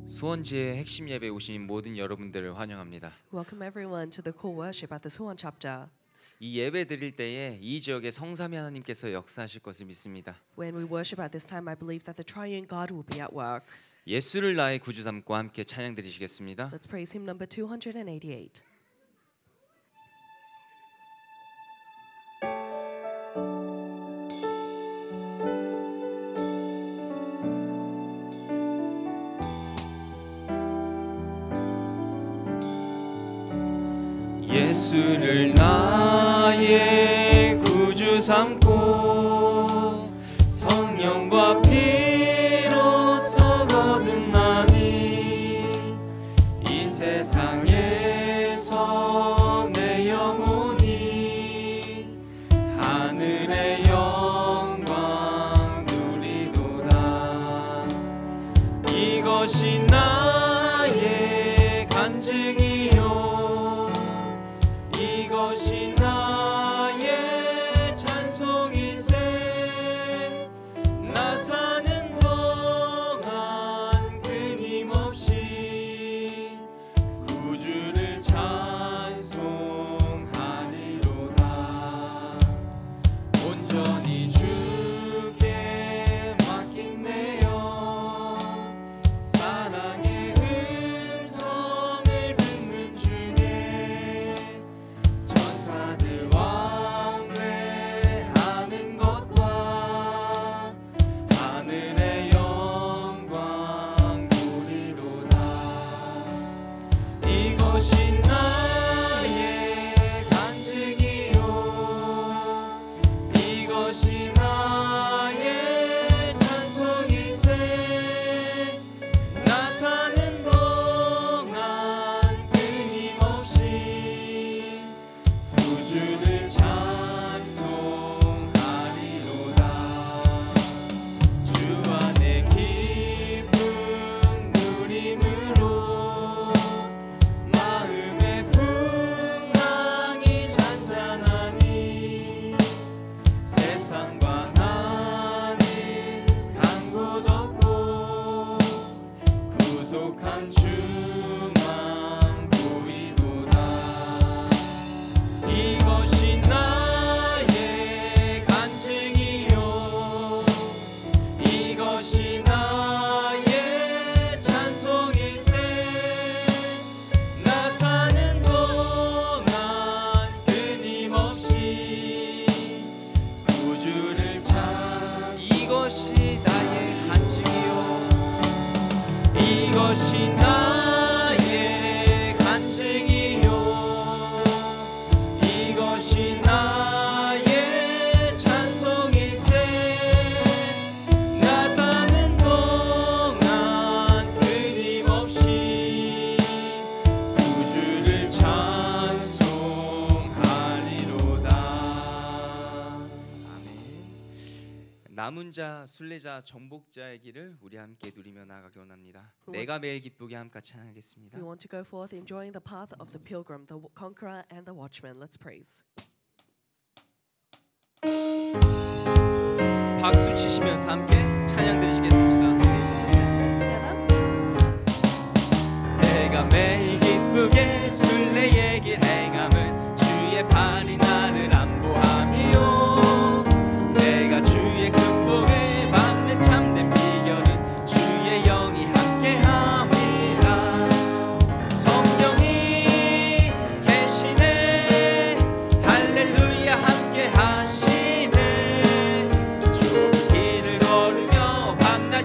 수원지의 핵심 예배에 오신 모든 여러분들을 환영합니다. Welcome everyone to the core worship at the Suwon chapter. 이 예배 드릴 때에 이 지역에 성삼위 하나님께서 역사하실 것을 믿습니다. When we worship at this time, I believe that the triune God will be at work. 예수를 나의 구주 삼고 함께 찬양 드리시겠습니다. Let's praise hymn number 288. 예수를 나의 구주 삼고 성령과 피로써 거듭나니 이 세상에서 내 영혼이 하늘의 영광 누리도다. 이것이 나의 간증이요 이것이 나의 찬송이세. 나 사는 동안 끊임없이 구주를 찬송하리로다. 온전히 주께 맡긴 내 영 사랑의 음성을 듣는 중에 천사들 왕래하는 것과 하늘의 영광 누리로다. 이것이 나의 간증이요 이것이 나의 찬송이세. 나 사는 동안 끊임없이 구주를 찬송하리로다. 주 안에 기쁨 누림으로 마음의 풍랑이 잔잔하니 세상과 나는 간 곳 없고 구속한 주만 보이도다. 이것이 나의 간증이요 이것이 나의 찬송이세. 나 사는 동안 끊임없이 구주를 이것이 나의 간증이요 이것이 나의 간증이요 이것이 나의 찬송이세. 나 사는 동안 끊임없이 구주를 찬송하리로다. 아멘. 남은 자, 순례자, 정복자의 길을 우리 함께 누리며 나아가기 원합니다. 내가 매일 기쁘게 함께 찬양하겠습니다. We want to go forth enjoying the path of the pilgrim, the conqueror and the watchman. Let's praise. 박수 치시면서 함께 찬양 드리시겠습니다. Let's together. 내가 매일 기쁘게 순례의 길 행함은 주의 팔이 나를 안보함이요 내가 주의 극복을 받는 참된 비결은 주의 영이 함께함이라. 성령이 계시네 할렐루야 함께 하시네. 좁은 길을 걸으며 밤낮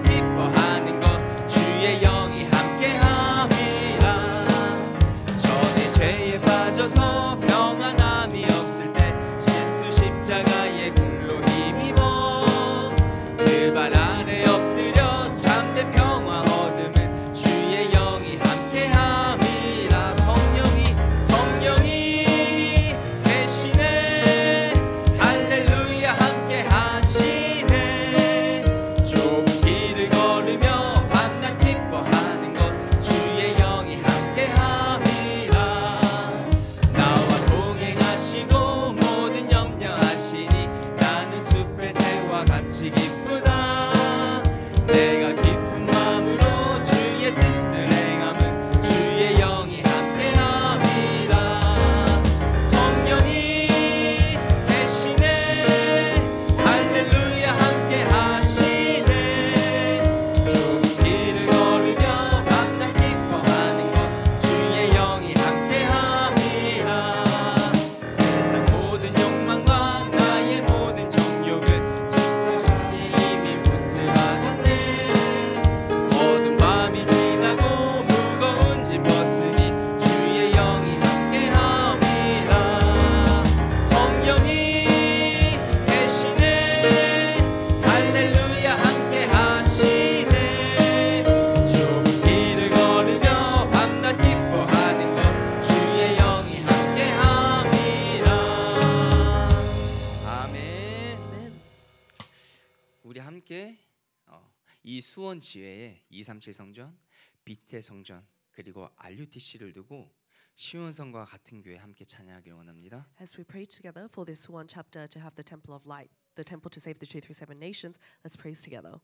수원 지회에 237 성전, 비태 성전 그리고 RUTC를 두고 시온성과 같은 교회 함께 찬양하기를 원합니다. As we pray together for this one chapter to have the temple of light, the temple to save the truth through 7 nations, let's praise together.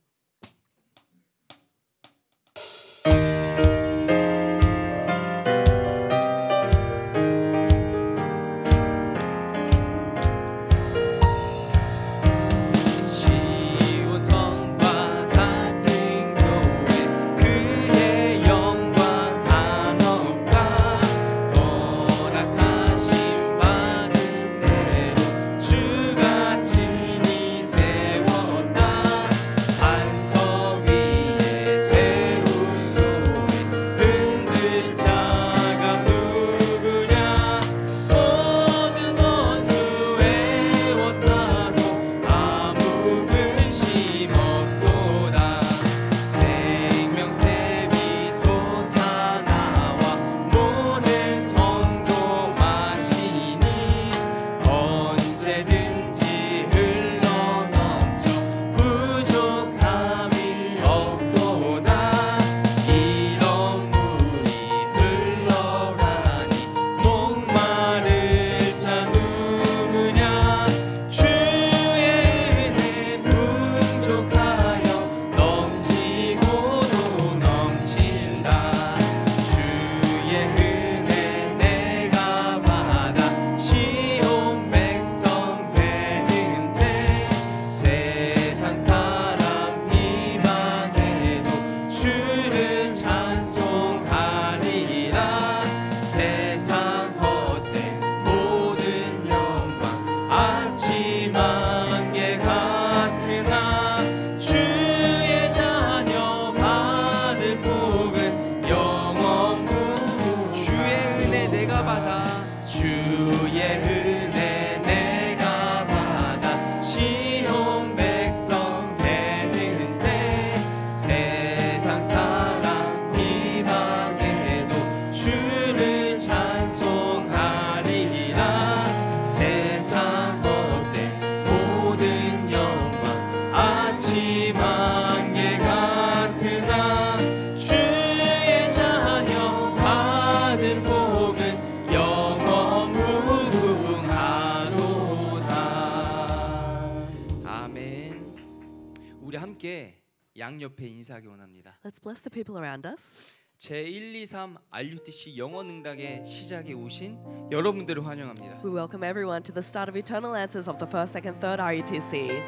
양옆에 인사하기 원합니다. Let's bless the people around us. 제123 RUTC 영어능력의 시작에 오신 여러분들을 환영합니다. We welcome everyone to the start of Eternal Answers of the first, second, third RUTC.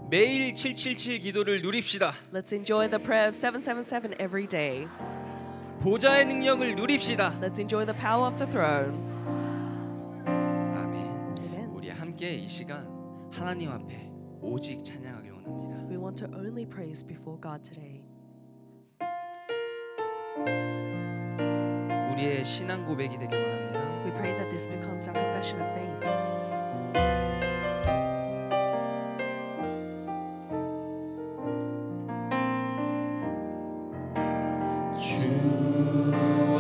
매일 777 기도를 누립시다. Let's enjoy the prayer of 777 every day. 보좌의 능력을 누립시다. Let's enjoy the power of the throne. 아멘. Amen. 우리 함께 이 시간 하나님 앞에 오직 찬양하길 원합니다. We want to only praise before God today. 우리의 신앙 고백이 되길 원합니다. We pray that this becomes our confession of faith. 주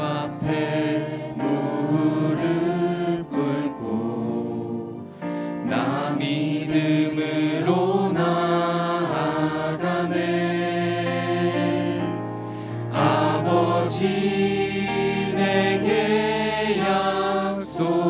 앞에 무릎 꿇고 나 믿음으로 나아가네. 아버지 내게 약속하신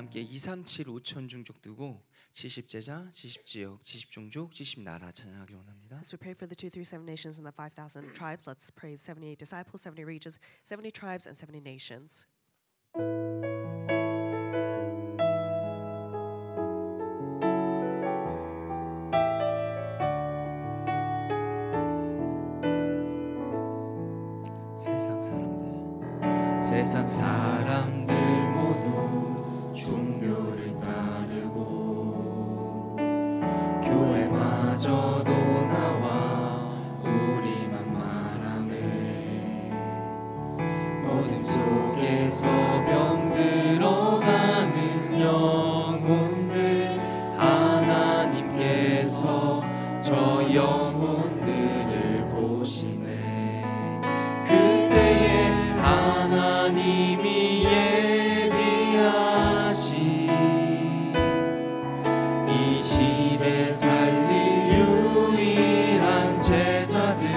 함께 237 5천 종족 두고 70제자, 70지역, 70종족, 70나라 찬양하길 원합니다. As we pray for the 237 nations and the 5,000 tribes, let's praise 78 disciples, 70 regions, 70 tribes, and 70 nations. 세상 사람들 모두 종교를 따르고 교회마저도 나와 우리만 말하네. 어둠 속에서 병들어가는 영혼들 하나님께서 저 영혼들을 보시네. 그때에 하나님이 예비하신 이 시대 살릴 유일한 제자들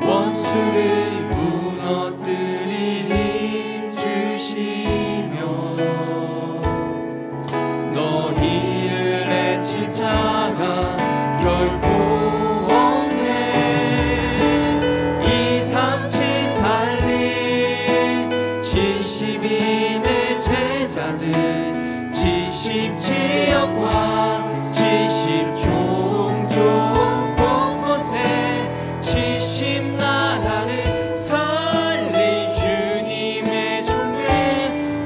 원수를 무너뜨린 힘 주시며 너희를 해칠 자가 결코 없네. 237 살린 70인의 제자들 70지역과 70종족 곳곳에 70나라를 살린 주님의 종들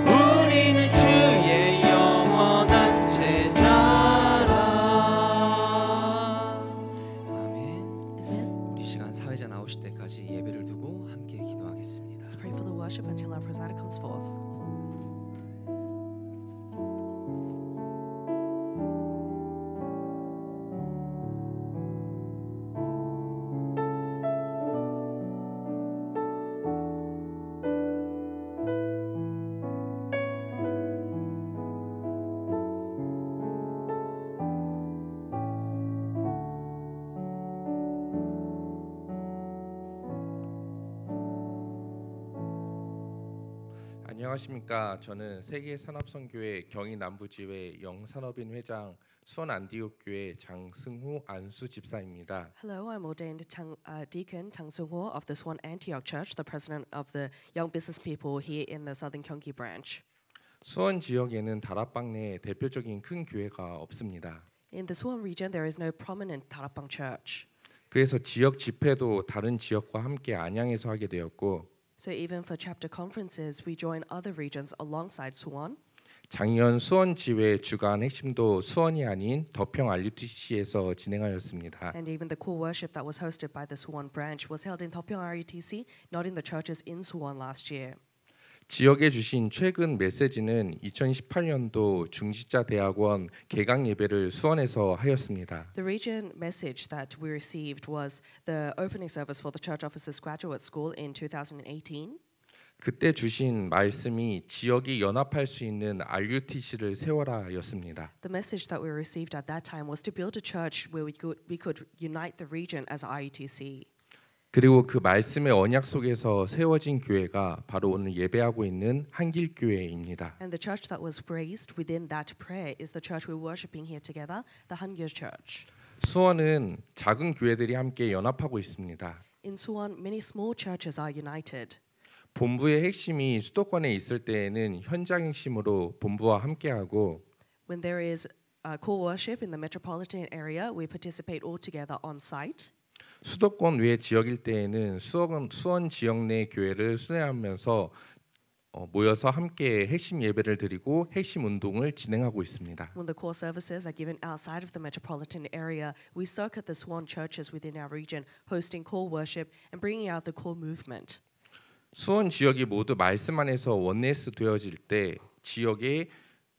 우리는 주의 영원한 제자라. 아멘. 우리 시간 사회자 나오실 때까지 예배를 두고 함께 기도하겠습니다. Let's pray for the worship until our presider comes forth. 안녕하십니까. 저는 세계산업선교회 경희남부지회 영산업인 회장 수원안디옥교회 장승호 안수 집사입니다. Hello, I'm ordained deacon Tang Sung-ho of the Swan Antioch Church, the president of the young business people here in the Southern Gyeonggi branch. 수원 지역에는 다락방 내 대표적인 큰 교회가 없습니다. In the Suwon region, there is no prominent Darakbang church. 그래서 지역 집회도 다른 지역과 함께 안양에서 하게 되었고 So even for chapter conferences, we join other regions alongside Suwon. 작년 수원지회 주간 핵심도 수원이 아닌 덕평 RUTC에서 진행하였습니다. And even the core worship that was hosted by the Suwon branch was held in Deopyeong RUTC, not in the churches in Suwon last year. 지역에 주신 최근 메시지는 2018년도 중지자 대학원 개강 예배를 수원에서 하였습니다. The region message that we received was the opening service for the Church Officers Graduate School in 2018. 그때 주신 말씀이 지역이 연합할 수 있는 RUTC를 세워라였습니다. The message that we received at that time was to build a church where we could unite the region as RUTC. 그리고 그 말씀의 언약 속에서 세워진 교회가 바로 오늘 예배하고 있는 한길교회입니다. And the church that was raised within that prayer is the church we're worshiping here together, the Hangul Church. 수원은 작은 교회들이 함께 연합하고 있습니다. In Suwon, many small churches are united. 본부의 핵심이 수도권에 있을 때에는 현장 핵심으로 본부와 함께하고 When there is core worship in the metropolitan area, we participate all together on site. 수도권 외 지역일 때에는 수원 지역 내 교회를 순회하면서 모여서 함께 핵심 예배를 드리고 핵심 운동을 진행하고 있습니다. When the core services are given outside of the metropolitan area, we circuit the Suwon churches within our region, hosting core worship and bringing out the core movement. 수원 지역이 모두 말씀 안에서 원네스 되어질 때 지역의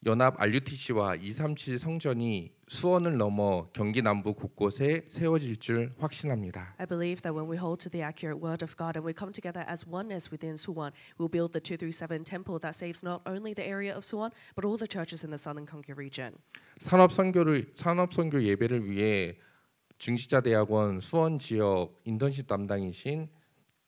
연합 RUTC와 237 성전이 수원을 넘어 경기 남부 곳곳에 세워질 줄 확신합니다. I believe that when we hold to the accurate word of God and we come together as oneness within Suwon, we'll build the 237 temple that saves not only the area of Suwon, but all the churches in the Southern Gyeonggi region. 산업선교 예배를 위해 중지자대학원 수원 지역 인턴십 담당이신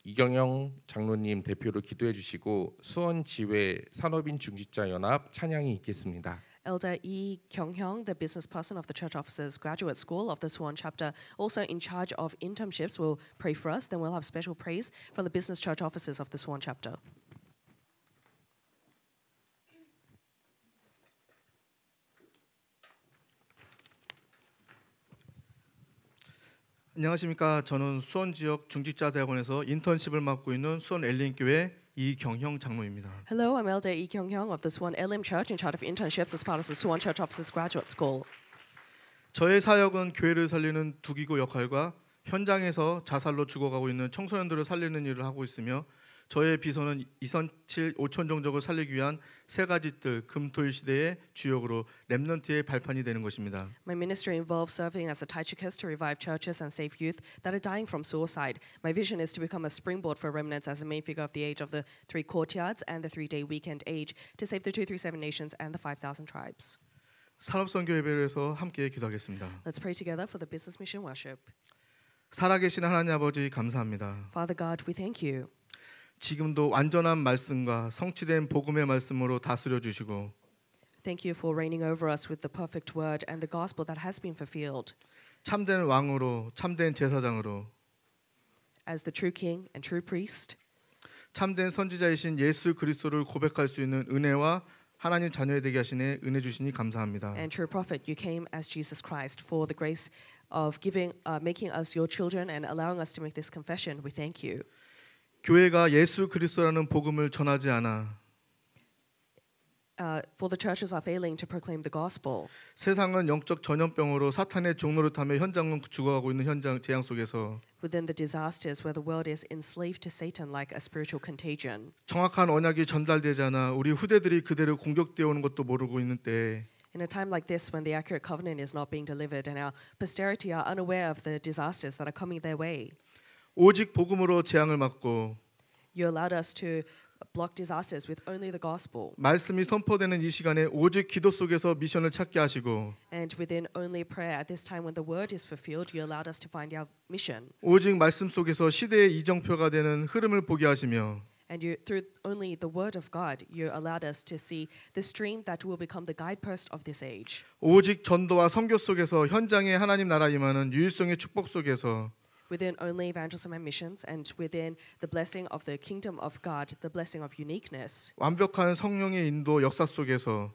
이경영 장로님 대표로 기도해 주시고 수원지회 산업인 중직자 연합 찬양이 있겠습니다. Elder E. Kyung-hyung, the business person of the Church Officers Graduate School of the Suwon chapter, also in charge of internships, will pray for us. Then we'll have special praise from the business church officers of the Suwon chapter. 안녕하십니까. 저는 수원 지역 중직자대학원에서 인턴십을 맡고 있는 수원 엘린교회 이경형 장로입니다. Hello, I'm Elder E. Kyung-hyung of the Suwon Elim Church in charge of internships as part of the Suwon Church Officers Graduate School. 저의 사역은 교회를 살리는 두기구 역할과 현장에서 자살로 죽어가고 있는 청소년들을 살리는 일을 하고 있으며 저의 비전은 2007 5천 종족을 살리기 위한 세 가지 뜰 금토일 시대의 주역으로 렘넌트의 발판이 되는 것입니다. My ministry involves serving as a Taichikist to revive churches and save youth that are dying from suicide. My vision is to become a springboard for remnants as the main figure of the age of the 3 courtyards and the 3-day weekend age to save the 237 nations and the 5,000 tribes. 산업선교 예배를 해서 함께 기도하겠습니다. Let's pray together for the business mission worship. 살아계신 하나님 아버지 감사합니다. Father God, we thank you. 지금도 완전한 말씀과 성취된 복음의 말씀으로 다스려 주시고 Thank you for reigning over us with the perfect word and the gospel that has been fulfilled. 참된 왕으로 참된 제사장으로 As the true king and true priest, 참된 선지자이신 예수 그리스도를 고백할 수 있는 은혜와 하나님 자녀에 되게 하시네 은혜 주시니 감사합니다. and true prophet, you came as Jesus Christ for the grace of making us your children and allowing us to make this confession. We thank you. 교회가 예수 그리스도라는 복음을 전하지 않아 For the churches are failing to proclaim the gospel. 세상은 영적 전염병으로 사탄의 종노릇하며 현장은 죽어가고 있는 현장 재앙 속에서 Within the disasters where the world is enslaved to Satan like a spiritual contagion. 정확한 언약이 전달되지 않아 우리 후대들이 그대로 공격되어 오는 것도 모르고 있는 때에 In a time like this, when the accurate covenant is not being delivered and our posterity are unaware of the disasters that are coming their way, 오직 복음으로 재앙을 막고 you allowed us to block disasters with only the gospel. 말씀이 선포되는 이 시간에 오직 기도 속에서 미션을 찾게 하시고 And within only prayer, at this time when the word is fulfilled, you allowed us to find our mission. 오직 말씀 속에서 시대의 이정표가 되는 흐름을 보게 하시며 And you, through only the word of God, you allowed us to see the stream that will become the guidepost of this age. 오직 전도와 선교 속에서 현장에 하나님 나라 임하는 유일성의 축복 속에서 Within only evangelism and missions, and within the blessing of the kingdom of God, the blessing of uniqueness, 완벽한 성령의 인도 역사 속에서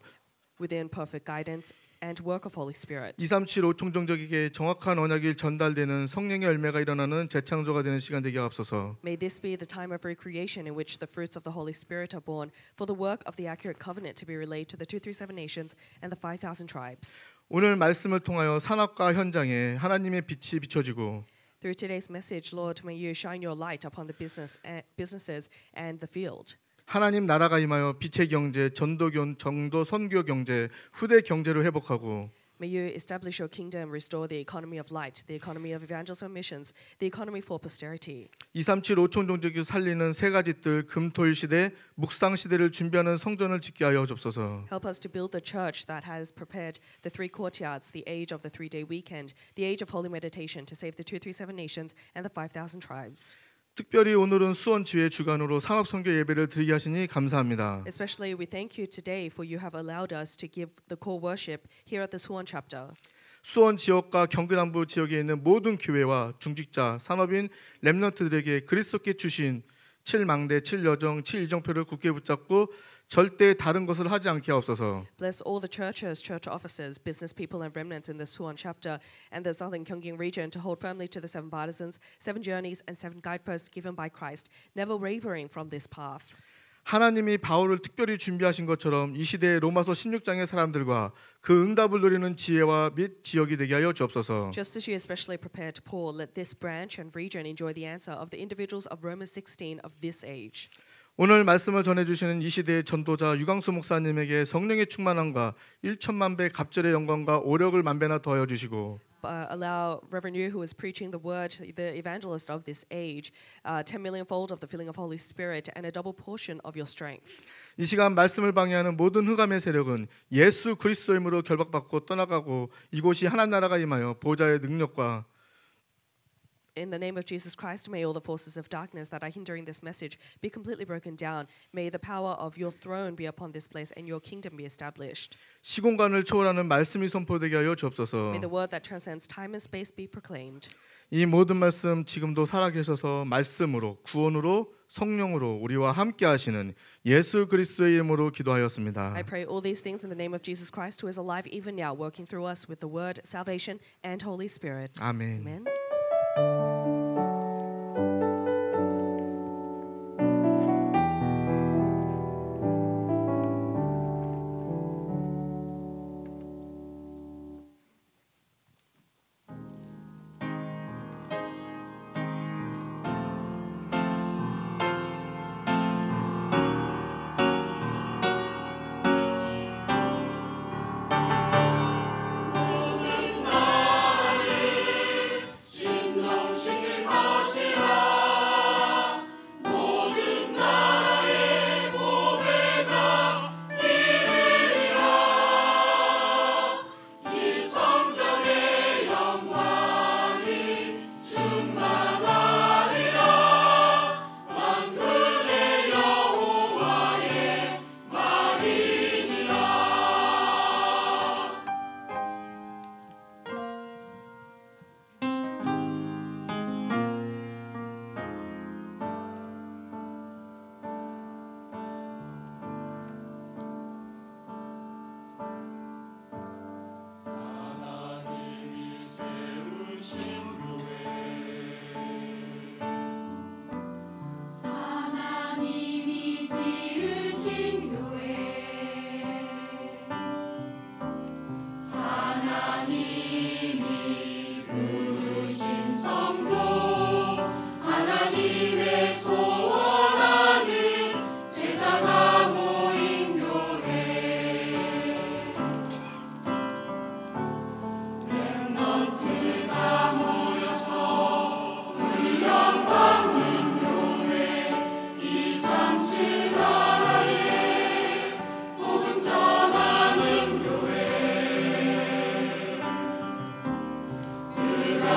within perfect guidance and work of Holy Spirit. 237 5총정적에게 정확한 언약이 전달되는 성령의 열매가 일어나는 재창조가 되는 시간 되게 하옵소서. May this be the time of recreation in which the fruits of the Holy Spirit are born for the work of the accurate covenant to be relayed to the 237 nations and the 5,000 tribes. 오늘 말씀을 통하여 산업과 현장에 하나님의 빛이 비춰지고 Through today's message, Lord, may you shine your light upon the businesses and the field. 하나님 나라가 임하여 빛의 경제, 전도 선교 경제, 후대 경제를 회복하고 May you establish your kingdom, restore the economy of light, the economy of evangelism and missions, the economy for posterity. 237 5총정적이 살리는 세 가지 뜰 금토일 시대, 묵상 시대를 준비하는 성전을 짓게 하여 주옵소서. Help us to build the church that has prepared the 3 courtyards, the age of the 3-day weekend, the age of holy meditation to save the 237 nations and the 5,000 tribes. 특별히 오늘은 수원지회 주간으로 산업선교 예배를 드리게 하시니 감사합니다. Especially we thank you today for you have allowed us to give the core worship here at the Suwon chapter. 수원 지역과 경기남부 지역에 있는 모든 교회와 중직자, 산업인, 렘넌트들에게 그리스도께 주신 7망대, 7여정, 7이정표를 굳게 붙잡고 절대 다른 것을 하지 않게 하옵소서. Bless all the churches, church officers, business people and remnants in the Suwon chapter and the southern Gyeongyang region to hold firmly to the 7 partisans, 7 journeys and 7 guideposts given by Christ, never wavering from this path. 하나님이 바울을 특별히 준비하신 것처럼 이 시대의 로마서 16장의 사람들과 그 응답을 누리는 지혜와 및 지역이 되게 하여 주옵소서. Just as you especially prepared Paul, let this branch and region enjoy the answer of the individuals of Romans 16 of this age. 오늘 말씀을 전해주시는 이 시대의 전도자 유광수 목사님에게 성령의 충만함과 1천만 배 갑절의 영광과 오력을 만배나 더하여 주시고 Allow Reverend Yu, who is preaching the word, the evangelist of this age, 10 millionfold of the filling of Holy Spirit and a double portion of your strength. 이 시간 말씀을 방해하는 모든 흑암의 세력은 예수 그리스도의 이름으로 결박받고 떠나가고 이곳이 하나님 나라가 임하여 보좌의 능력과 In the name of Jesus Christ, may all the forces of darkness that are hindering this message be completely broken down. May the power of your throne be upon this place and your kingdom be established. 시공간을 초월하는 말씀이 선포되게 하여 주옵소서. May the word that transcends time and space be proclaimed. 이 모든 말씀 지금도 살아계셔서 말씀으로 구원으로 성령으로 우리와 함께 하시는 예수 그리스도의 이름으로 기도하였습니다. I pray all these things in the name of Jesus Christ, who is alive even now, working through us with the word, salvation, and Holy Spirit. 아멘. Amen. 그가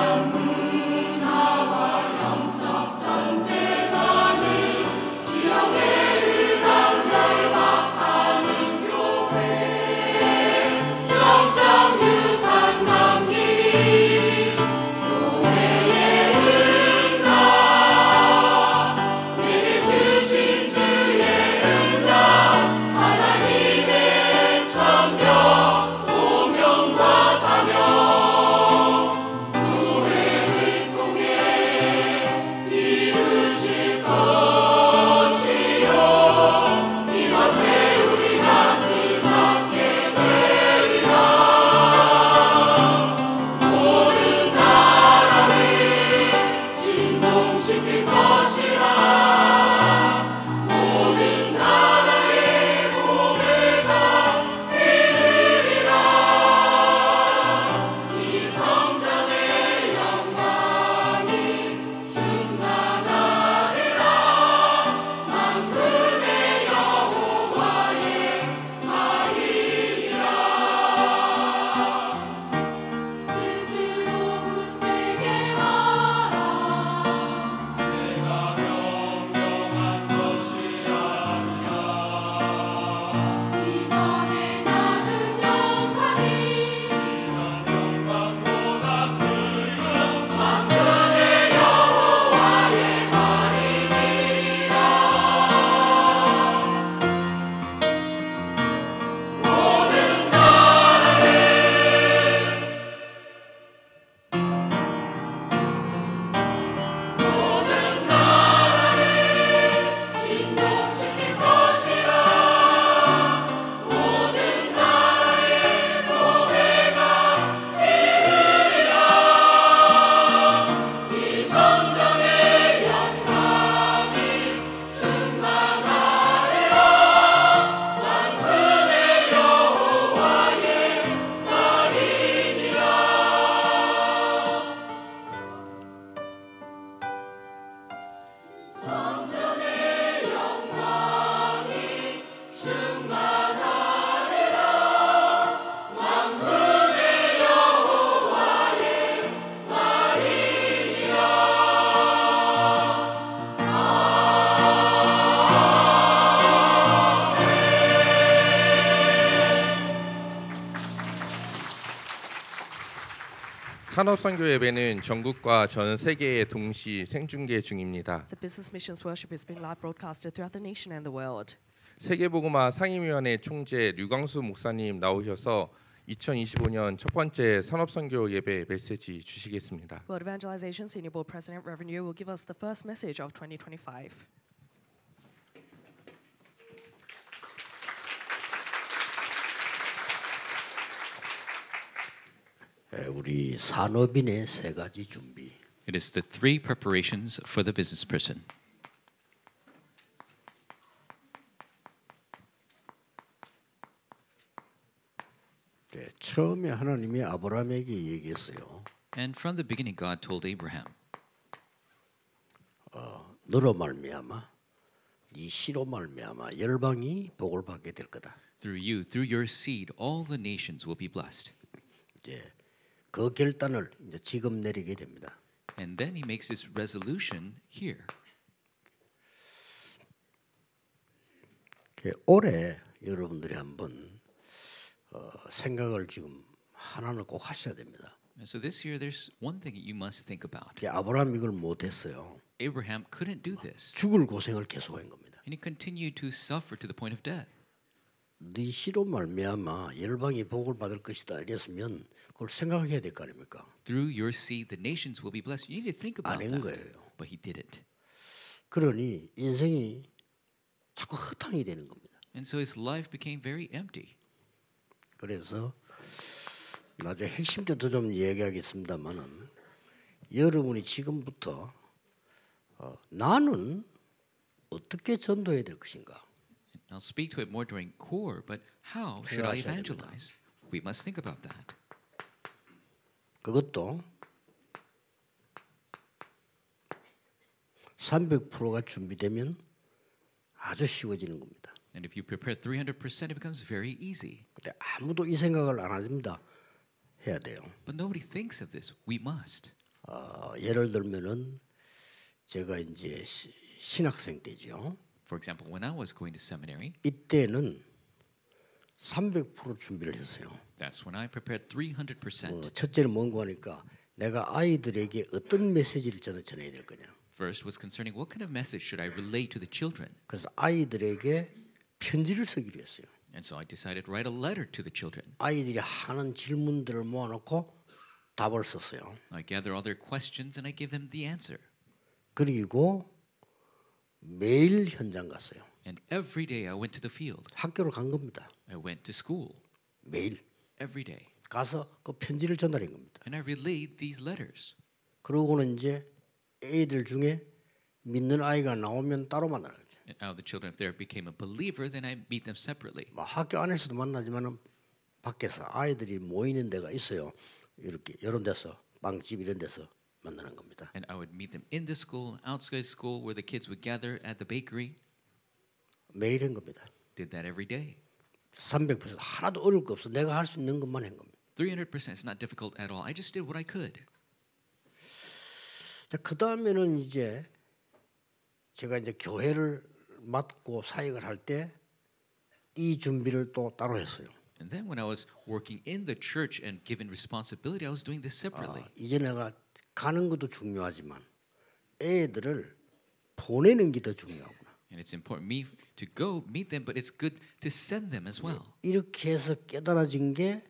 산업선교 예배는 전국과 전 세계에 동시 생중계 중입니다. The Business Missions Worship is being live broadcasted throughout the nation and the world. 세계복음화 상임위원회 총재 류광수 목사님 나오셔서 2025년 첫 번째 산업선교 예배 메시지 주시겠습니다. World Evangelization Senior Board President Reverend Yu will give us the first message of 2025. 우리 산업인의 세 가지 준비. It is the three preparations for the business person. 네, 처음에 하나님이 아브라함에게 얘기했어요. And from the beginning, God told Abraham, 너로 말미암아, 네 씨로 말미암아 열방이 복을 받게 될 거다. through you, through your seed, all the nations will be blessed. 이제 그 결단을 이제 지금 내리게 됩니다. And then he makes this resolution here. 올해 여러분들이 한번 생각을 지금 하나는 꼭 하셔야 됩니다. And so this year, there's one thing you must think about. 아브라함 이걸 못했어요. Abraham couldn't do this. 죽을 고생을 계속한 겁니다. And he continued to suffer to the point of death. 네 씨로 말미암아 열방이 복을 받을 것이다 이랬으면 그걸 생각해야 될 거 아닙니까? Through your seed, the nations will be blessed. You need to think about 안 한 that. 거예요. But he didn't. 그러니 인생이 자꾸 허탕이 되는 겁니다. And so his life became very empty. 그래서 나중에 핵심 때도 좀 얘기하겠습니다만은 여러분이 지금부터 나는 어떻게 전도해야 될 것인가? I'll speak to it more during core, but how should I 생각하셔야 evangelize? We must think about that. 그것도 300%가 준비되면 아주 쉬워지는 겁니다. And if you prepare 300%, it becomes very easy. 근데 아무도 이 생각을 안 합니다. 해야 돼요. But nobody thinks of this. We must. 예를 들면은 제가 이제 신학생 때죠. For example, when I was going to seminary, 이때는 300% 준비를 했어요. that's when I prepared 300%. 첫째는 뭔가 하니까 내가 아이들에게 어떤 메시지를 전해야 될 거냐. First was concerning what kind of message should I relate to the children. 그래서 아이들에게 편지를 쓰기로 했어요. And so I decided to write a letter to the children. 아이들이 하는 질문들을 모아놓고 답을 썼어요. I gather all their questions and I give them the answer. 그리고 매일 현장 갔어요. And every day I went to the field. 학교를 간 겁니다. I went to school 매일 every day. 가서 그 편지를 전달한 겁니다. And I relayed these letters. 그러고는 이제 애들 중에 믿는 아이가 나오면 따로 만나죠. And out of the children, if they became a believer, then I meet them separately. 뭐 학교 안에서도 만나지만은 밖에서 아이들이 모이는 데가 있어요. 이렇게 이런 데서 빵집 이런 데서 만나는 겁니다. And I would meet them in the school, outside school, where the kids would gather at the bakery. 매일 한 겁니다. Did that every day. 300% 하나도 어려울 거 없어. 내가 할 수 있는 것만 한 겁니다. 300% is not difficult at all. I just did what I could. 자, 그 다음에는 이제 제가 이제 교회를 맡고 사역을 할 때 이 준비를 또 따로 했어요. And then when I was working in the church and given responsibility, I was doing this separately. 이제 내가 가는 것도 중요하지만 애들을 보내는 게 더 중요하구나. And it's important me to go meet them, but it's good to send them as well. 이렇게 해서 깨달아진 게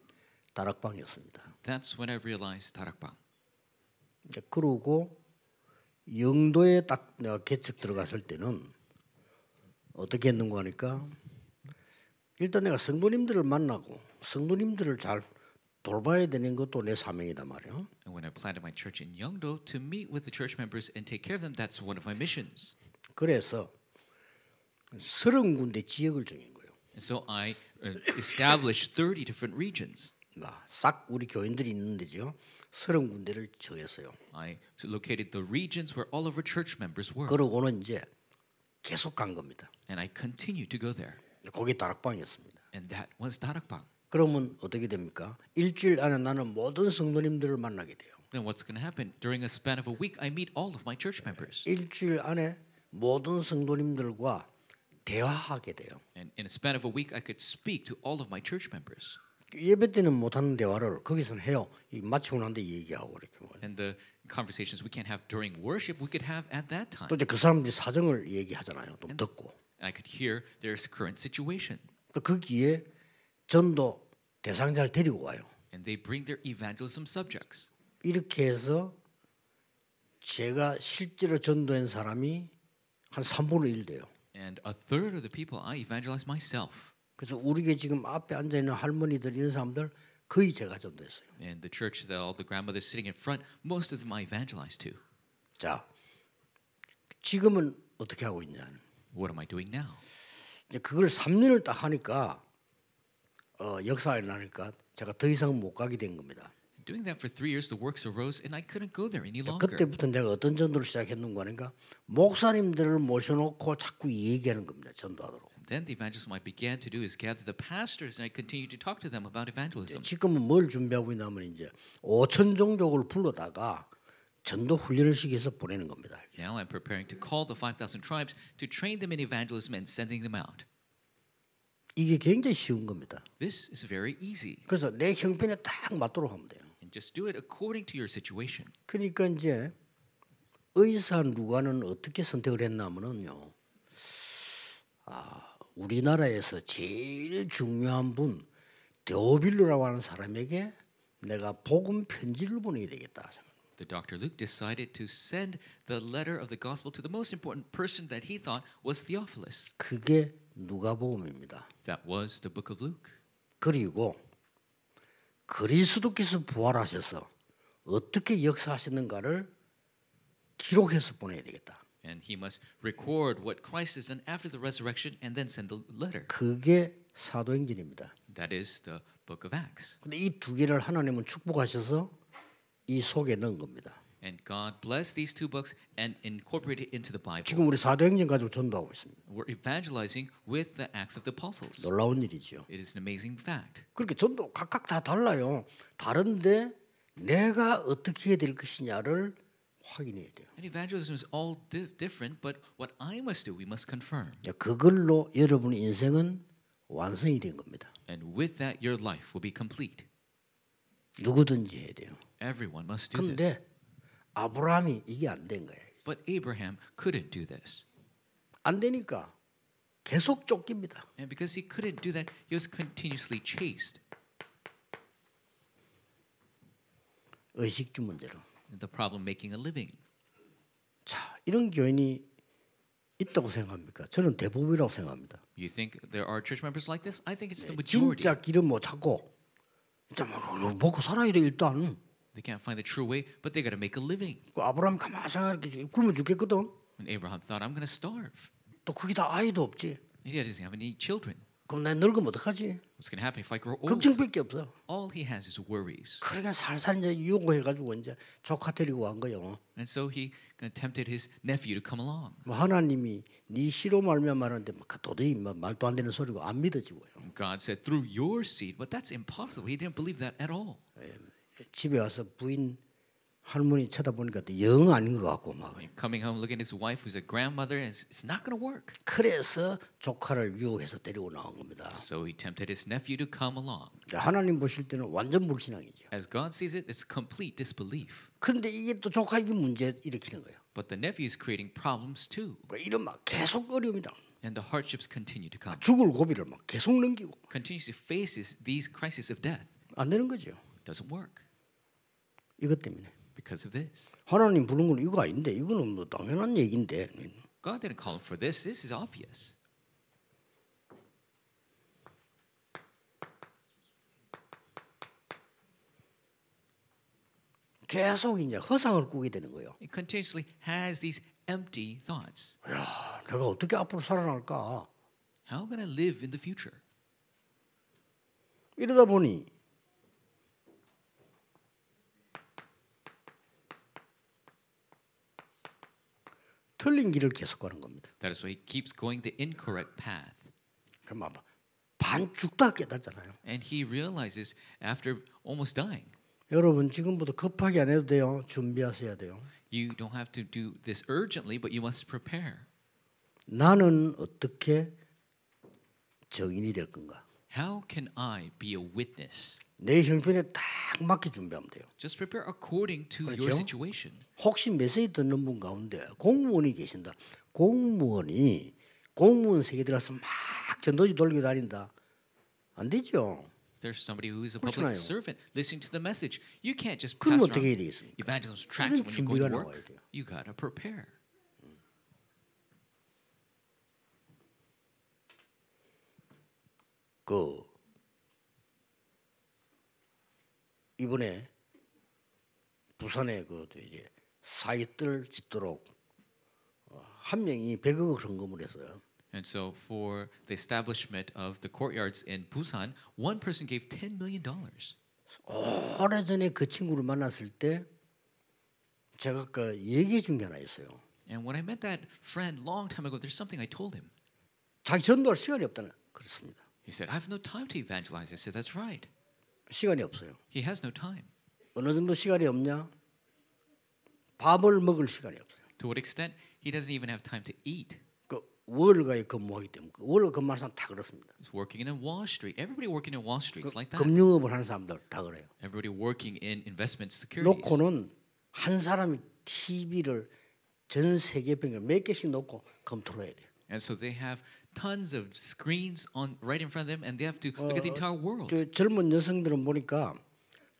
다락방이었습니다. That's when I realized 다락방. 그러고 영도에 딱 내가 개척 들어갔을 때는 어떻게 했는가 하니까 일단 내가 성도님들을 만나고 성도님들을 잘 돌봐야 되는 것도 내 사명이다 말이에요. And when I planted my church in Yeongdo, to meet with the church members and take care of them, that's one of my missions. 그래서 30군데 지역을 정한 거예요. And so I established 30 different regions. 싹 우리 교인들이 있는 데죠. 30군데를 정했어요. I located the regions where all of our church members were. 그러고는 이제 계속 간 겁니다. And I continued to go there. 거기 다락방이었습니다. And that was 다락방. 그러면 어떻게 됩니까? 일주일 안에 나는 모든 성도님들을 만나게 돼요. Then what's going to happen? During a span of a week, I meet all of my church members. 일주일 안에 모든 성도님들과 대화하게 돼요. And in a span of a week, I could speak to all of my church members. 예배 때는 못하는 대화를 거기서는 해요. 이 마치고 난 뒤에 얘기하고 이렇게. And the conversations we can't have during worship, we could have at that time. 또 이제 그 사람들이 사정을 얘기하잖아요. 좀 듣고. And I could hear their current situation. 또 거기에 전도 대상자를 데리고 와요. And they bring their evangelism subjects. 이렇게 해서 제가 실제로 전도한 사람이 한 3분의 1 돼요. And a third of the people I evangelize myself. 그래서 우리 교회 지금 앞에 앉아 있는 할머니들 이런 사람들 거의 제가 전도했어요. And the church, all the grandmothers sitting in front, most of them I evangelized to. 자, 지금은 어떻게 하고 있냐? What am I doing now? 이제 그걸 3년을 딱 하니까 역사에 나니까 제가 더 이상 못 가게 된 겁니다. Doing that for 3 years, the works arose, and I couldn't go there any longer. 그때부터 내가 어떤 전도를 시작했는가 하니까 목사님들을 모셔놓고 자꾸 얘기하는 겁니다. 전도하도록. Then the evangelism I began to do is gather the pastors, and I continued to talk to them about evangelism. 지금은 뭘 준비하고 있냐면 이제 5천 종족을 불러다가 전도 훈련을 시켜서 보내는 겁니다. Now I'm preparing to call the 5,000 tribes to train them in evangelism and sending them out. 이게 굉장히 쉬운 겁니다. This is very easy. 그래서 내 형편에 딱 맞도록 하면 돼요. And just do it according to your situation. 그러니까 이제 의사 누가는 어떻게 선택을 했냐면은요. 우리나라에서 제일 중요한 분 데오빌로라고 하는 사람에게 내가 복음 편지를 보내야 되겠다. The Dr. Luke decided to send the letter of the gospel to the most important person that he thought was Theophilus. 그게 누가복음입니다. That was the book of Luke. 그리고 그리스도께서 부활하셔서 어떻게 역사하셨는가를 기록해서 보내야 되겠다. And he must record what Christ has done after the resurrection and then send the letter. 그게 사도행전입니다. That is the book of Acts. 근데 이 두 개를 하나님은 축복하셔서 이 속에 넣은 겁니다. And God blessed these two books and incorporated it into the Bible. 지금 우리 사도행전 가지고 전도하고 있습니다. We're evangelizing with the Acts of the Apostles. 놀라운 일이죠. It is an amazing fact. 그렇게 전도 각각 다 달라요. 다른데 내가 어떻게 해야 될 것이냐를 확인해야 돼요. And evangelism is all different, but what I must do, we must confirm. 그걸로 여러분의 인생은 완성이 된 겁니다. And with that, your life will be complete. 누구든지 해야 돼요. Everyone must do this. 그런데 아브라함이 이게 안 된 거예요. But Abraham couldn't do this. 안 되니까 계속 쫓깁니다. And because he couldn't do that, he was continuously chased. 의식주 문제로. The problem making a living. 자, 이런 교인이 있다고 생각합니까? 저는 대부분이라고 생각합니다. You think there are church members like this? I think it's the majority. 진짜 길은 못 찾고 진짜 먹고 살아야 돼 일단. They can't find the true way, but they got to make a living. 그 아브라함 가만히 생각해 굶어 죽겠거든. And Abraham thought, I'm going to starve. 또 거기다 아이도 없지. And he doesn't have any children. 그럼 나 늙으면 어떡하지? What's going to happen if I grow old? 걱정밖에 없어. All he has is worries. 그러니까 살살 이제 유혹해가지고 이제 조카 데리고 간 거요. And so he tempted his nephew to come along. 뭐 하나님이 네 씨로 말면 말하는데 도저히 말도 안 되는 소리고 안 믿어지고요. And God said, through your seed, but that's impossible. He didn't believe that at all. 집에 와서 부인 할머니 쳐다보니까 또 영 아닌 것 같고 막. Coming home, looking at his wife, who's a grandmother, and it's not going to work. 그래서 조카를 유혹해서 데리고 나온 겁니다. So he tempted his nephew to come along. 하나님 보실 때는 완전 불신앙이죠. As God sees it, it's complete disbelief. 그런데 이게 또 조카 이게 문제 일으키는 거예요. But the nephew is creating problems too. 이런 막 계속 어려움이다. And the hardships continue to come. 죽을 고비를 막 계속 넘기고 Continues to face these crises of death. 안 되는 거죠. Doesn't work 이것 때문에. because of this. 하나님 부른 건 이거 아닌데 이거는 뭐 당연한 얘기인데. God didn't call him for this. This is obvious. 계속 이제 허상을 꾸게 되는 거예요. He continuously has these empty thoughts. 야, 내가 어떻게 앞으로 살아날까? How can I live in the future? 이러다 보니 틀린 길을 계속 가는 겁니다. That is why he keeps going the incorrect path. 그럼 아마 반 죽다 깨닫잖아요. And he realizes after almost dying, 여러분 지금부터 급하게 안 해도 돼요. 준비하셔야 돼요. you don't have to do this urgently, but you must prepare. 나는 어떻게 정인이 될 건가? How can I be a witness? 내 형편에 딱 맞게 준비하면 돼요. Just prepare according to your 그렇죠? situation. 혹시 메시지 듣는 분 가운데 공무원이 계신다. 공무원 세계 들어가서 막 전도지 돌리고 다닌다. 안 되죠. There's somebody who is a 그렇잖아요. public servant listening to the message. You can't just 그럼 pass 어떻게 해야 around 되겠습니까? evangelism tracts 이런 when you go 준비가 to 나와야 work. 돼요. You gotta prepare. 이번에 부산에 이제 사이뜰 짓도록 한 명이 100억을 헌금을 했어요. And so for the establishment of the courtyards in Busan, one person gave $10 million. 오래전에 그 친구를 만났을 때 제가 그 얘기해 준 게 하나 있어요. And when I met that friend long time ago, there's something I told him. 자기 전도할 시간이 없다는 그렇습니다. He said, I have no time to evangelize. I said, that's right. 시간이 없어요. He has no time. 어느 정도 시간이 없냐? 밥을 먹을 시간이 없어요. To what extent? He doesn't even have time to eat. 그 월가에 근무하기 때문에 월 근무하는 사람 다 그렇습니다. He's working in Wall Street. Everybody working in Wall Street is like that. 금융업을 하는 사람들 다 그래요. Everybody working in investment securities. 놓고는 한 사람이 TV를 전 세계병을 몇 개씩 놓고 검토를 해야 돼요. And so they have tons of screens on right in front of them, and they have to look at the entire world. 저 젊은 여성들은 보니까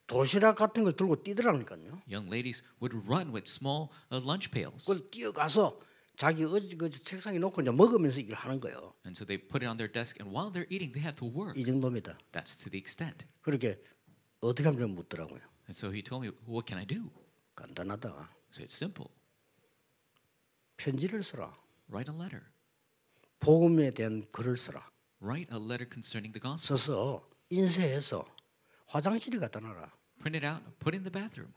도시락 같은 걸 들고 뛰더라니까요. Young ladies would run with small lunch pails. 그걸 뛰어가서 자기 그 책상에 놓고 이제 먹으면서 일을 하는 거예요. And so they put it on their desk, and while they're eating, they have to work. 이 정도입니다. That's to the extent. 그렇게 어떻게 하면 묻더라고요. And so he told me, what can I do? 간단하다. I said, it's simple. 편지를 써라. Write a letter. 복음에 대한 글을 써라. Write a letter concerning the gospel. 써서 인쇄해서 화장실에 갖다 놔라. Print it out, put it in the bathroom.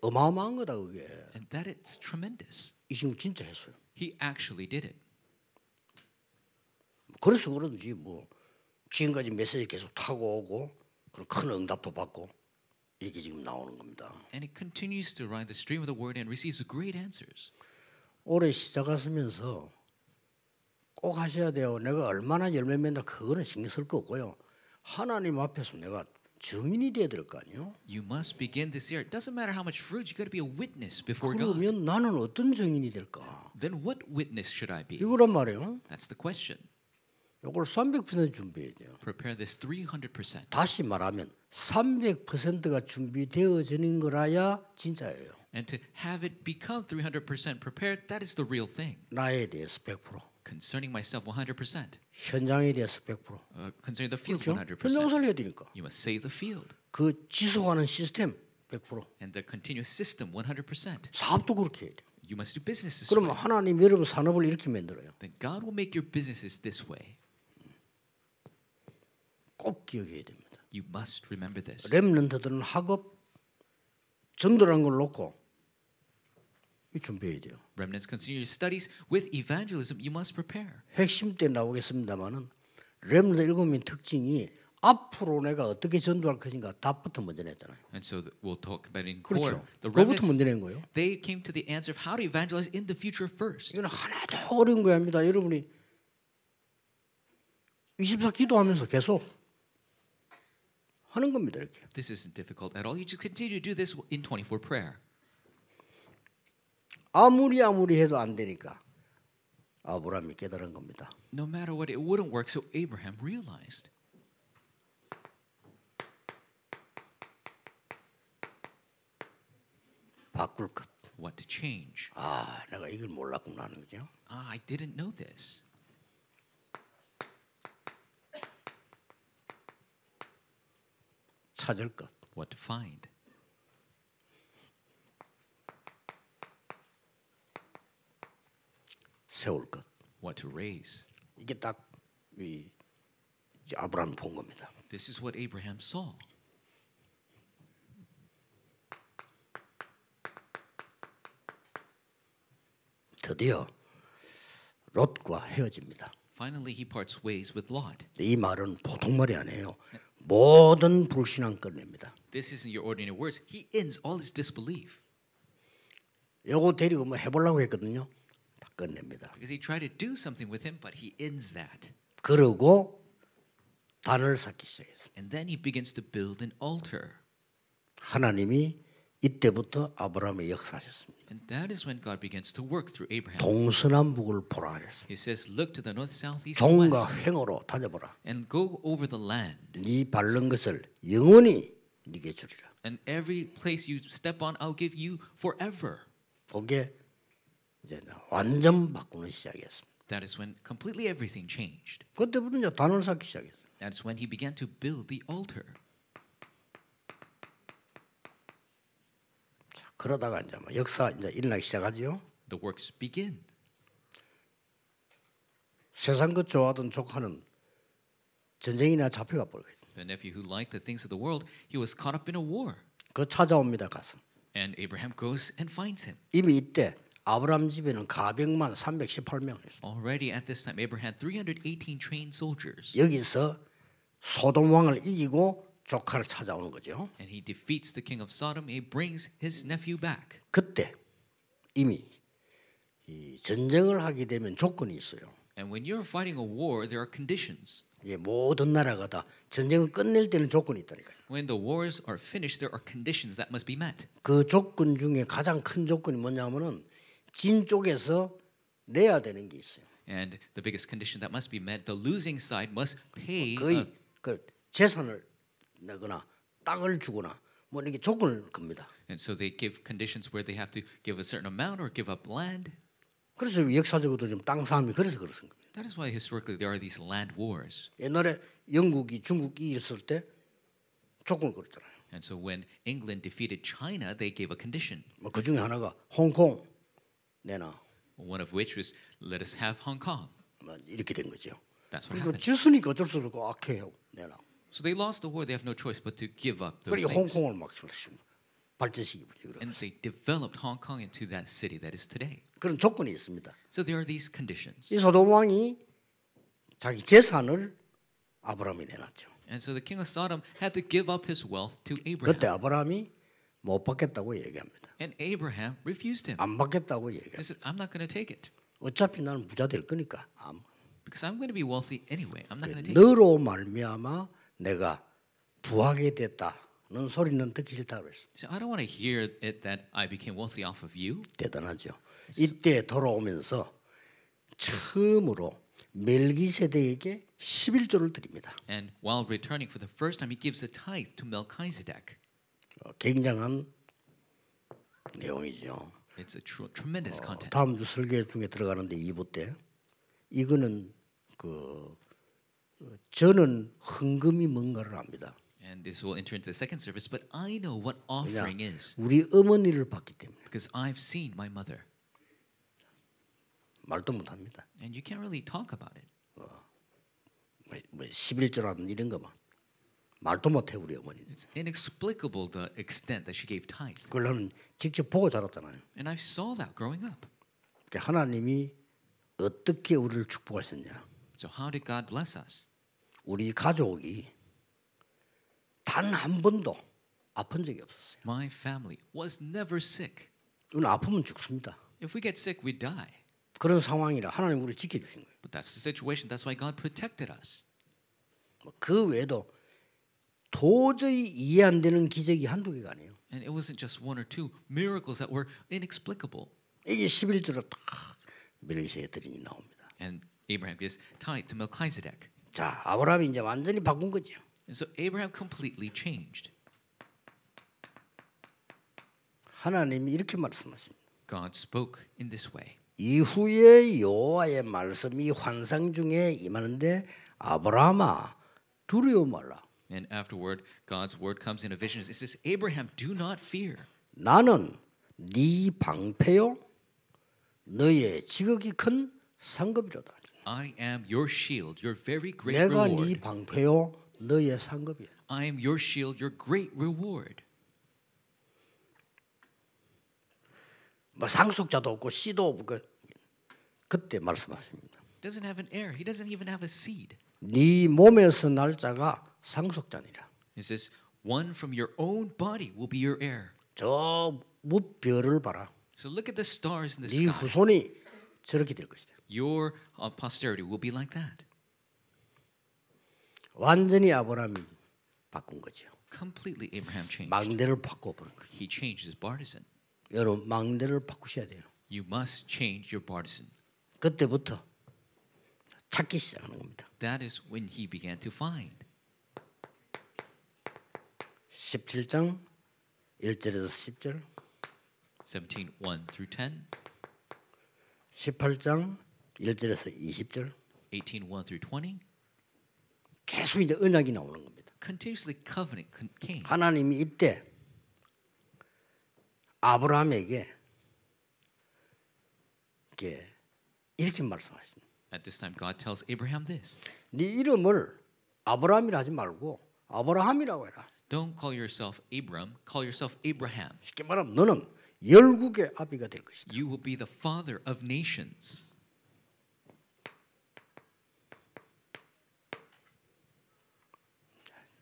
어마어마한 거다 그게. And that it's tremendous. 이 친구 진짜 했어요. He actually did it. 그래서 그런지 뭐 지금까지 메시지 계속 타고 오고 그런 큰 응답도 받고 이렇게 지금 나오는 겁니다. And it continues to ride the stream of the word and receives great answers. 올해 시작하시면서 꼭 하셔야 돼요. 내가 얼마나 열매 맺나 그거는 신경 쓸 거 없고요. 하나님 앞에서 내가 증인이 돼야 될 거 아니에요? You must begin this year. It doesn't matter how much fruit, you got to be a witness before God. 그러면 나는 어떤 증인이 될까? Then what witness should I be? 이거란 말이에요. That's the question. 이걸 300% 준비해야 돼요. Prepare this 300%. 다시 말하면 300%가 준비되어지는 거라야 진짜예요. And to have it become 300% prepared, that is the real thing. 나에 대해서 100%, Concerning myself 100%. 현장에 대해서 100%. Concerning the field 그렇죠? 100%. 현장 살려야 되니까. You must save the field. 그 지속하는 시스템 100%. And the continuous system 100%. 사업도 그렇게 해야 돼요. You must do business this 그러면 way. 하나님 여러분 산업을 이렇게 만들어요. Then God will make your businesses this way. 꼭 기억해야 됩니다. You must remember this. 렘넌트들은 학업 전도라는 걸 놓고 이 준비해야 돼요. Remnants continue your studies. With evangelism, you must prepare. 핵심 때 나오겠습니다만은 렘넌트 7명 특징이 앞으로 내가 어떻게 전도할 것인가 답부터 먼저 냈잖아요. And so we'll talk about in core. 그렇죠. The 그거부터 먼저 remnants, 낸 거예요. they came to the answer of how to evangelize in the future first. 이건 하나도 어려운 거 아닙니다. 여러분이 24 기도하면서 계속 하는 겁니다. 이렇게. This isn't difficult at all. You just continue to do this in 24 prayer. 아무리 해도 안 되니까 아브라함이 깨달은 겁니다. No matter what, it wouldn't work. So Abraham realized. 바꿀 것. What to change. 아, 내가 이걸 몰랐구나 하는 거죠. I didn't know this. 찾을 것. What to find. 세울 것. What to raise. 이게 딱 이 아브라함이 본 겁니다. This is what Abraham saw. 드디어 롯과 헤어집니다. Finally, he parts ways with Lot. 이 말은 보통 말이 아니에요. 모든 불신앙 끝냅니다. This isn't your ordinary words. He ends all his disbelief. 요거 데리고 뭐 해보려고 했거든요. 다 끝냅니다. Because he tried to do something with him, but he ends that. 그러고 단을 쌓기 시작했습니다. And then he begins to build an altar. 하나님이 이때부터 아브라함의 역사하셨습니다. And that is when God begins to work through Abraham. 동서남북을 보라 그랬습니다. He says, look to the north, south, east, and 종과 west, 횡으로 다녀보라. and go over the land. 네 밟는 것을 영원히 네게 주리라. And every place you step on, I'll give you forever. 그게 이제 완전 바꾸는 시작이었습니다. That is when completely everything changed. 그때부터 이제 단을 쌓기 시작했어요. That is when he began to build the altar. 자, 그러다가 이제 역사 이제 일어나기 시작하죠. The works begin. 세상 것 좋아하던 조카는 전쟁이나 잡혀가 버렸어요. The nephew who liked the things of the world, he was caught up in a war. 그 찾아옵니다 가서. And Abraham goes and finds him. 이미 이때 아브라함 집에는 가병만 318명 있어요. Already at this time, Abraham had 318 trained soldiers. 여기서 소돔 왕을 이기고 조카를 찾아오는 거죠. And he defeats the king of Sodom. He brings his nephew back. 그때 이미 이 전쟁을 하게 되면 조건이 있어요. And when you're fighting a war, there are conditions. 이게 모든 나라가 다 전쟁을 끝낼 때는 조건이 있다니까요. When the wars are finished, there are conditions that must be met. 그 조건 중에 가장 큰 조건이 뭐냐면은 진 쪽에서 내야 되는 게 있어요. And the biggest condition that must be met, the losing side must pay. 거의 그 재산을 내거나 땅을 주거나 뭐 이렇게 조건을 겁니다. And so they give conditions where they have to give a certain amount or give up land. 그래서 역사적으로도 좀 땅 싸움이 그래서 그렇습니다. That is why historically there are these land wars. 옛날에 영국이 중국이 있을 때 조건을 걸었잖아요. And so when England defeated China, they gave a condition. 뭐 그 중에 하나가 홍콩 내놔. One of which was, let us have Hong Kong. 뭐 이렇게 된 거죠. That's what 그리고 happened. 지수니까 어쩔 수 없고 악해요. 내놔. So they lost the war. They have no choice but to give up those 그리고 things. 홍콩을 막 발전시키고 And they developed Hong Kong into that city that is today. 그런 조건이 있습니다. So there are these conditions. 이 소돔 왕이 자기 재산을 아브라함이 내놨죠. And so the king of Sodom had to give up his wealth to 그때 Abraham. 아브라함이 못 받겠다고 얘기합니다. And Abraham refused him. 안 받겠다고 He 얘기합니다. said, I'm not going to take it 어차피 나는 부자 될 거니까 because I'm going to be wealthy anyway. I'm not going to take it. 너로 말미암아 내가 부하게 됐다는 소리는 듣기 싫다 그랬어. So I don't want to hear it that I became wealthy off of you. 대단하죠. 이때 돌아오면서 처음으로 멜기세덱에게 11조를 드립니다. And while returning for the first time, he gives a tithe to Melchizedek. 굉장한 내용이죠. It's a tremendous content. 다음 주 설교 중에 들어가는데 2부 때 이거는 그 저는 헌금이 뭔가를 압니다. And this will enter into the second service, but I know what offering is 우리 어머니를 봤기 때문에 because I've seen my mother. 말도 못합니다. And you can't really talk about it. 뭐 11조라든 이런 거만 말도 못해 우리 어머니는. It's inexplicable the extent that she gave tithe. 그걸 나는 직접 보고 자랐잖아요. And I saw that growing up. 그러니까 하나님이 어떻게 우리를 축복하셨냐? So how did God bless us? 우리 가족이 단 한 번도 아픈 적이 없었어요. My family was never sick. 우리는 아프면 죽습니다. If we get sick, we die. 그런 상황이라 하나님 우리를 지켜주신 거예요. But that's the situation. That's why God protected us. 그 외에도 도저히 이해 안 되는 기적이 한두 개가 아니에요. And it wasn't just one or two miracles that were inexplicable. 이게 11조로 딱 멜기세덱 드림이 나옵니다. And Abraham gives tithe to Melchizedek. 자, 아브라함이 이제 완전히 바꾼 거죠. And so Abraham completely changed. 하나님이 이렇게 말씀하십니다. God spoke in this way. 이후에 여호와의 말씀이 환상 중에 임하는데 아브라함아 두려워 말라. And afterward, God's word comes in a vision. It says, Abraham, do not fear. 나는 네 방패요 너의 지극히 큰 상급이로다. I am your shield, your very great 내가 네 reward. 방패요 너의 상급이야. I am your shield, your great reward. 뭐 상속자도 없고 씨도 없고 그때 말씀하십니다. Doesn't have an heir. He doesn't even have a seed. 네 몸에서 날 자가 상속자니라. It says, one from your own body will be your heir. 저 무별을 봐라. So look at the stars in the 네 sky. 후손이 저렇게 될 것이다. Your posterity will be like that. 완전히 아브라함이 바꾼 거죠. Completely Abraham changed. 망대를 바꿔버린 거죠. He changed his partisan. 여러분 망대를 바꾸셔야 돼요. You must change your partisan. 그때부터 찾기 시작하는 겁니다. That is when he began to find. 17장 1절에서 10절 17:1 through 10, 18장 1절에서 20절 18:1 through 20. 계속 이제 언약이 나오는 겁니다. Continuously covenant came. 하나님이 이때 아브라함에게 이렇게 말씀하십니다. At this time, God tells Abraham this: 네 이름을 아브라함이라 하지 말고 아브라함이라고 해라. Don't call yourself Abram, call yourself Abraham. 쉽게 말하면 너는 열국의 아비가 될 것이다. You will be the father of nations.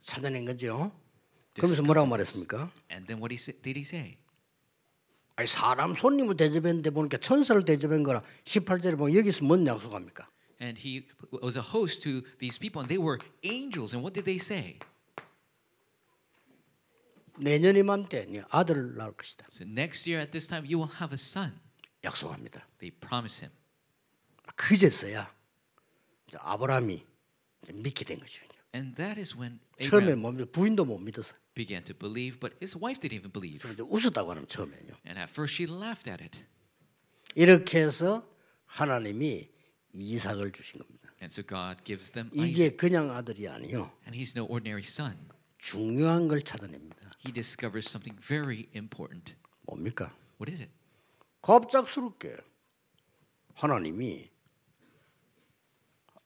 찾아낸 거죠. 그러면서 뭐라고 말했습니까? And then what did he say? 아니 사람 손님을 대접했는데 보니까 천사를 대접한 거라 18절에 보면 여기서 뭔 약속합니까? And he was a host to these people, and they were angels. And what did they say? 내년 이맘때 네 아들을 낳을 것이다. So next year at this time, you will have a son. 약속합니다. They promise him. 그제서야 아브라함이 믿게 된 것이죠. And that is when 처음에 Abraham 부인도 못 믿었어요. began to believe, but his wife didn't even believe. 좀 이제 웃었다고 하면 처음에요. And at first she laughed at it. 이렇게 해서 하나님이 이삭을 주신 겁니다. And so God gives them Isaac. 이게 그냥 아들이 아니요. And he's no ordinary son. 중요한 걸 찾아냅니다. He discovers something very important. 뭡니까? What is it? 갑작스럽게 하나님이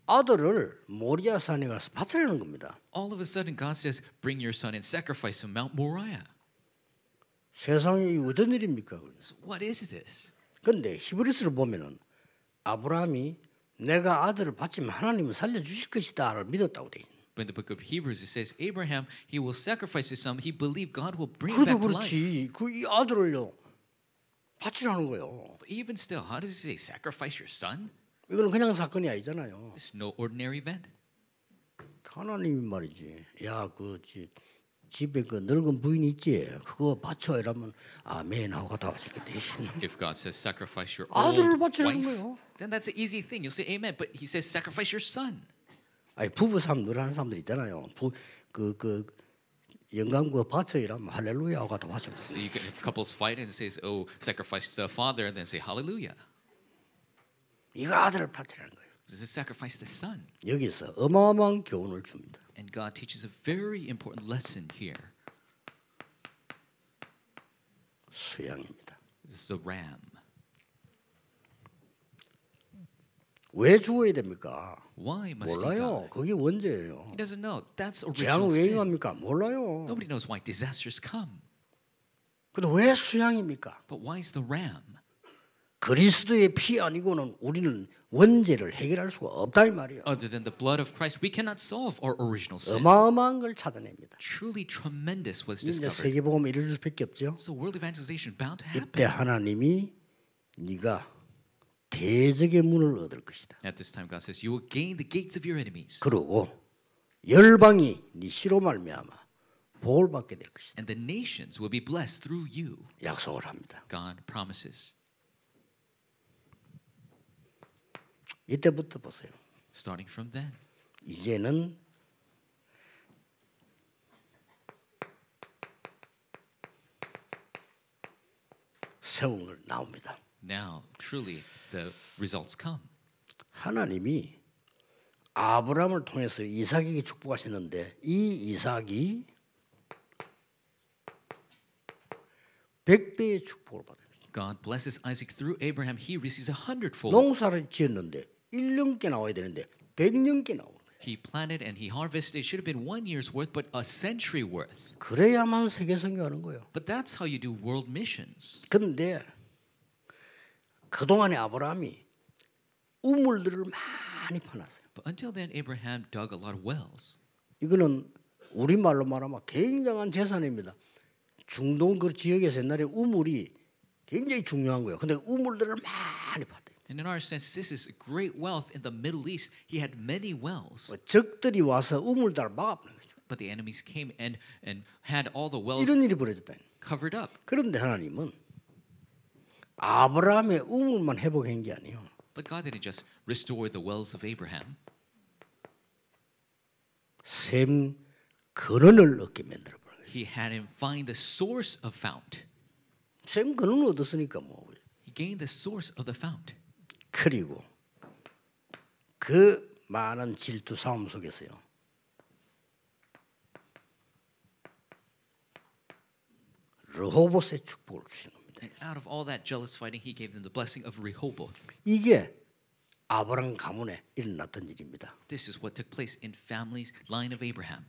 아들을 모리아 산에 가서 바치라는 겁니다. All of a sudden, God says, "Bring your son and sacrifice on Mount Moriah." 세상에 어쩐 일입니까? So what is this? 그런데 히브리서를 보면은 아브라함이 내가 아들을 바치면 하나님은 살려주실 것이다를 믿었다고 돼 있는. But in the book of Hebrews, it says, Abraham, he will sacrifice his son. He believed God will bring 그래도 back to life. 그렇지. 그 이 아들을요 바치라는 거예요. But even still, how does it say, sacrifice your son? 이거는 그냥 사건이 아니잖아요. It's no ordinary event. 하나님이 말이지. 야, 집에 그 늙은 부인 있지. 그거 바쳐 이러면 아멘 하고 갖다 바치겠대. If God says, sacrifice your 아들을 old 바치라는 wife, 거예요. then that's an easy thing. You'll say amen. But he says, sacrifice your son. 아니 부부 삼들 하는 사람들 있잖아요. 그 영광과 바쳐 이러면 할렐루야 하고 갖다 바쳐. So you can, if couples fight and it says, oh, sacrifice the father, and then say, hallelujah. 이거 아들을 바치라는 거예요. Does it sacrifice the son? 여기서 어마어마한 교훈을 줍니다. And God teaches a very important lesson here. 수양입니다. This is the ram. 왜 죽어야 됩니까? Why must he 몰라요. die? 그게 원죄예요. He doesn't know. That's 재앙 original 왜 sin. 임합니까? 몰라요. Nobody knows why disasters come. 근데 왜 수양입니까? But why is the ram? 그리스도의 피 아니고는 우리는 원죄를 해결할 수가 없다 이 말이에요. Other than the blood of Christ, we cannot solve our original sin. 어마어마한 걸 찾아냅니다. Truly tremendous was 이제 discovered. 세계복음 이룰 수밖에 없죠. So world evangelization is bound to 이때 happen. 하나님이 네가 대적의 문을 얻을 것이다. At this time, God says, you will gain the gates of your enemies. 그리고 열방이 네 씨로 말미암아 복을 받게 될 것이다. And the nations will be blessed through you. 약속을 합니다. God promises. 이때부터 보세요. Starting from then. 이제는 세운 걸 나옵니다. Now, truly, the results come. 하나님이 아브라함을 통해서 이삭에게 축복하셨는데 이 이삭이 100배의 축복을 받습니다. God blesses Isaac through Abraham. He receives 100-fold. 농사를 지었는데 1년께 나와야 되는데 100년께 나오는 거예요. He planted and he harvested. It should have been 1 year's worth, but a century worth. 그래야만 세계 선교하는 거예요. But that's how you do world missions. 그런데 그동안에 아브라함이 우물들을 많이 파놨어요. But until then, Abraham dug a lot of wells. 이거는 우리말로 말하면 굉장한 재산입니다. 중동 그 지역에서 옛날에 우물이 굉장히 중요한 거예요. 근데 우물들을 많이 팠대요. And in our sense, this is great wealth in the Middle East. He had many wells, 적들이 와서 우물다를 막아버린 거죠. but the enemies came and had all the wells 이런 일이 벌어졌다. covered up. 그런데 하나님은 아브라함의 우물만 회복한 게 아니에요. But God didn't just restore the wells of Abraham. 샘 근원을 얻게 만들어 버려요. He had him find the source of fount. 샘 근원을 얻었으니까 뭐. He gained the source of the fount. 그리고 그 많은 질투 싸움 속에서요. 르호봇의 축복을 주신 겁니다. And out of all that jealous fighting, he gave them the blessing of Rehoboth. 이게 아브라함 가문에 일어났던 일입니다. This is what took place in family's line of Abraham.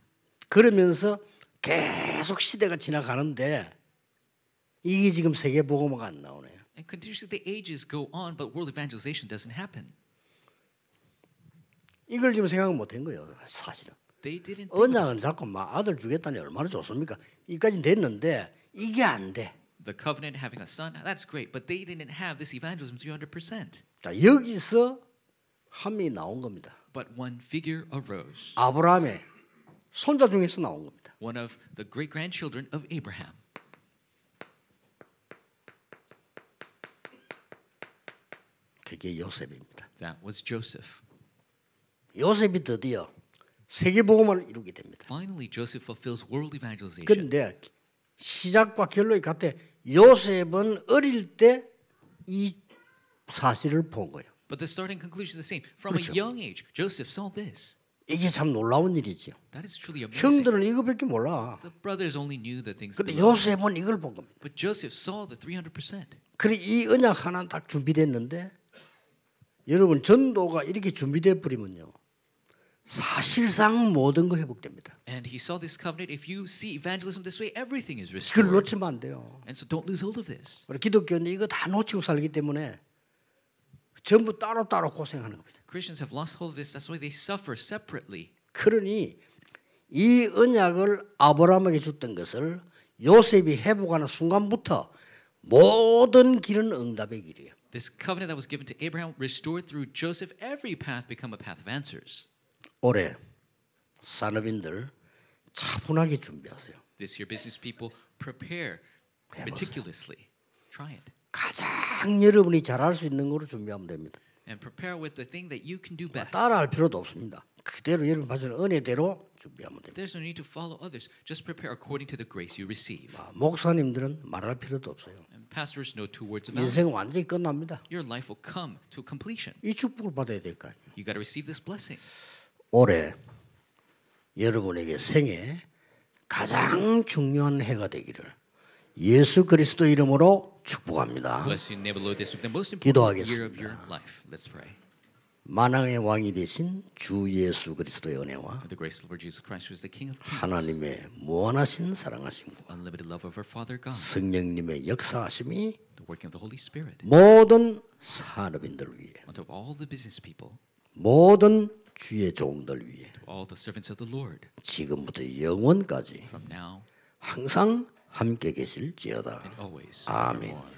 그러면서 계속 시대가 지나가는데 이게 지금 세계 복음화가 안 나오네요. And continuously the ages go on, but world evangelization doesn't happen. 이걸 지금 생각 못한 거예요, 사실은. They didn't. think about 언약은 자꾸 막 아들 주겠다니 얼마나 좋습니까? 이까지 됐는데 이게 안 돼. the covenant, having a son. That's great, but they didn't have this evangelism 300%. 자, 여기서 한 명이 나온 겁니다. But one figure arose, 아브라함의 손자 중에서 나온 겁니다. one of the great grandchildren of Abraham. 그게 요셉입니다. That was Joseph. 요셉이 드디어 세계 복음을 이루게 됩니다. Finally, Joseph fulfills world evangelization. 그런데 시작과 결론이 같아. 요셉은 어릴 때 이 사실을 본 거예요. But the starting conclusion is the same. From 그렇죠. a young age, Joseph saw this. 이게 참 놀라운 일이지요. That is truly amazing. 형들은 이거밖에 몰라. The brothers only knew the things. 근데 below. 요셉은 이걸 본 겁니다. But Joseph saw the 300%. 그래 이 언약 하나 딱 준비됐는데 여러분 전도가 이렇게 준비돼 버리면요. 사실상 모든 거 회복됩니다. And he saw this covenant. If you see evangelism this way, everything is 이걸 restored. 놓치면 안 돼요. And so don't lose hold of this. 우리 기독교는 이거 다 놓치고 살기 때문에 전부 따로따로 고생하는 겁니다. Christians have lost hold of this. That's why they suffer separately. 그러니 이 언약을 아브라함에게 줬던 것을 요셉이 회복하는 순간부터 모든 길은 응답의 길이에요. This covenant that was given to Abraham, restored through Joseph, every path become a path of answers. 올해 산업인들 차분하게 준비하세요. This year, business people prepare meticulously. Try it. 가장 여러분이 잘할 수 있는 거로 준비하면 됩니다. And prepare with the thing that you can do best. 따라할 필요도 없습니다. 그대로 여러분 받은 은혜대로 준비하면 됩니다. There's no need to follow others. Just prepare according to the grace you receive. 목사님들은 말할 필요도 없어요. And pastors know two words about it. 인생 완전히 끝납니다. Your life will come to completion. 이 축복을 받아야 될 거 아니에요. You got to receive this blessing. 올해 여러분에게 생애 가장 중요한 해가 되기를 예수 그리스도 이름으로 축복합니다. Bless you, neighbor, Lord. This is the most important 기도하겠습니다. year of your life. Let's pray. 만왕의 왕이 되신 주 예수 그리스도의 은혜와 For the grace of the Lord Jesus Christ, who is the King of Kings, 하나님의 무한하신 사랑하심과 unlimited love of our Father God, 성령님의 역사하심이 the working of the Holy Spirit, 모든 산업인들 위해 on top of all the business people, 모든 주의 종들 위해 all the servants of the Lord, 지금부터 영원까지 from now 항상 함께 계실지어다. and always. 아멘. forevermore.